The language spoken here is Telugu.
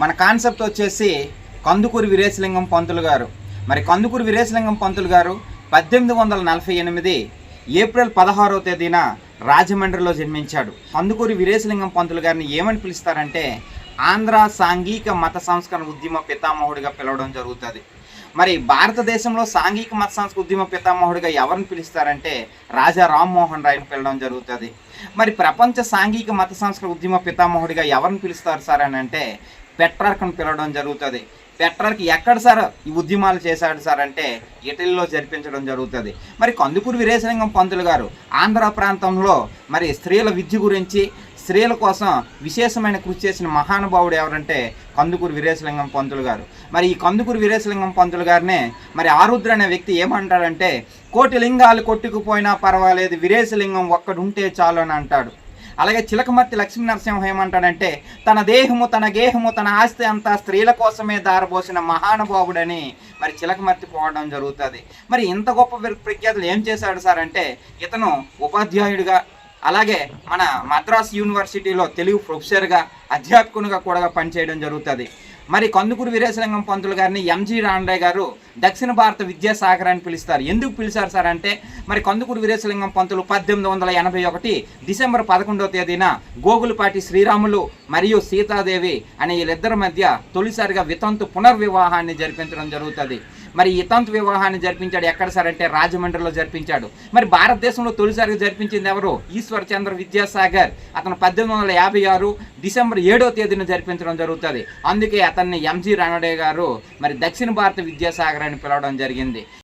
మన కాన్సెప్ట్ వచ్చేసి కందుకూరి వీరేశలింగం పంతులు గారు. మరి కందుకూరి వీరేశలింగం పంతులు గారు 1848 ఏప్రిల్ 16వ తేదీన రాజమండ్రిలో జన్మించాడు. కందుకూరి వీరేశలింగం పంతులు గారిని ఏమని పిలుస్తారంటే ఆంధ్ర సాంఘిక మత సంస్కరణ ఉద్యమ పితామహుడిగా పిలవడం జరుగుతుంది. మరి భారతదేశంలో సాంఘిక మత సంస్కృతి ఉద్యమ పితామహుడిగా ఎవరిని పిలుస్తారంటే రాజా రామ్మోహన్ రాయ్ని పిలవడం జరుగుతుంది. మరి ప్రపంచ సాంఘిక మత సంస్కృతి ఉద్యమ పితామహుడిగా ఎవరిని పిలుస్తారు సార్ అని అంటే పెట్రార్క్ను పిలవడం జరుగుతుంది. పెట్రార్క్ ఎక్కడ సార్ ఈ ఉద్యమాలు చేశాడు సార్ అంటే ఇటలీలో జరిపించడం జరుగుతుంది. మరి కందుకూరి వీరేశలింగం పంతులు గారు ఆంధ్ర ప్రాంతంలో మరి స్త్రీల విద్య గురించి, స్త్రీల కోసం విశేషమైన కృషి చేసిన మహానుభావుడు ఎవరంటే కందుకూరి వీరేశలింగం పంతులు గారు. మరి ఈ కందుకూరి వీరేశలింగం పంతులు గారినే మరి ఆరుద్ర అనే వ్యక్తి ఏమంటాడంటే కోటి లింగాలు కొట్టుకుపోయినా పర్వాలేదు వీరేశలింగం ఒక్కడుంటే చాలు అని అంటాడు. అలాగే చిలకమర్తి లక్ష్మీనరసింహం ఏమంటాడంటే తన దేహము తన గేహము తన ఆస్తి అంతా స్త్రీల కోసమే దారబోసిన మహానుభావుడని మరి చిలకమర్తి పోవడం జరుగుతుంది. మరి ఇంత గొప్ప ప్రఖ్యాతులు ఏం చేశాడు సార్ అంటే ఇతను ఉపాధ్యాయుడిగా, అలాగే మన మద్రాస్ యూనివర్సిటీలో తెలుగు ప్రొఫెసర్గా, అధ్యాపకునిగా కూడా పనిచేయడం జరుగుతుంది. మరి కందుకూరి వీరేశలింగం పంతులు గారిని ఎంజి రాండే గారు దక్షిణ భారత విద్యాసాగర్ అని పిలుస్తారు. ఎందుకు పిలిచారు సార్ అంటే మరి కందుకూరి వీరేశలింగం పంతులు 1881 డిసెంబర్ 11వ తేదీన గోగులపాటి శ్రీరాములు మరియు సీతాదేవి అనే వీళ్ళిద్దరి మధ్య తొలిసారిగా వితంతు పునర్వివాహాన్ని జరిపించడం జరుగుతుంది. మరి ఈ తంతు వివాహాన్ని జరిపించాడు ఎక్కడ సార్ అంటే రాజమండ్రిలో జరిపించాడు. మరి భారతదేశంలో తొలిసారిగా జరిపించింది ఎవరు? ఈశ్వర్ చంద్ర విద్యాసాగర్. అతను 1856 డిసెంబర్ 7వ తేదీన జరిపించడం జరుగుతుంది. అందుకే అతన్ని ఎంజి రానడే గారు మరి దక్షిణ భారత విద్యాసాగర్ అని పిలవడం జరిగింది.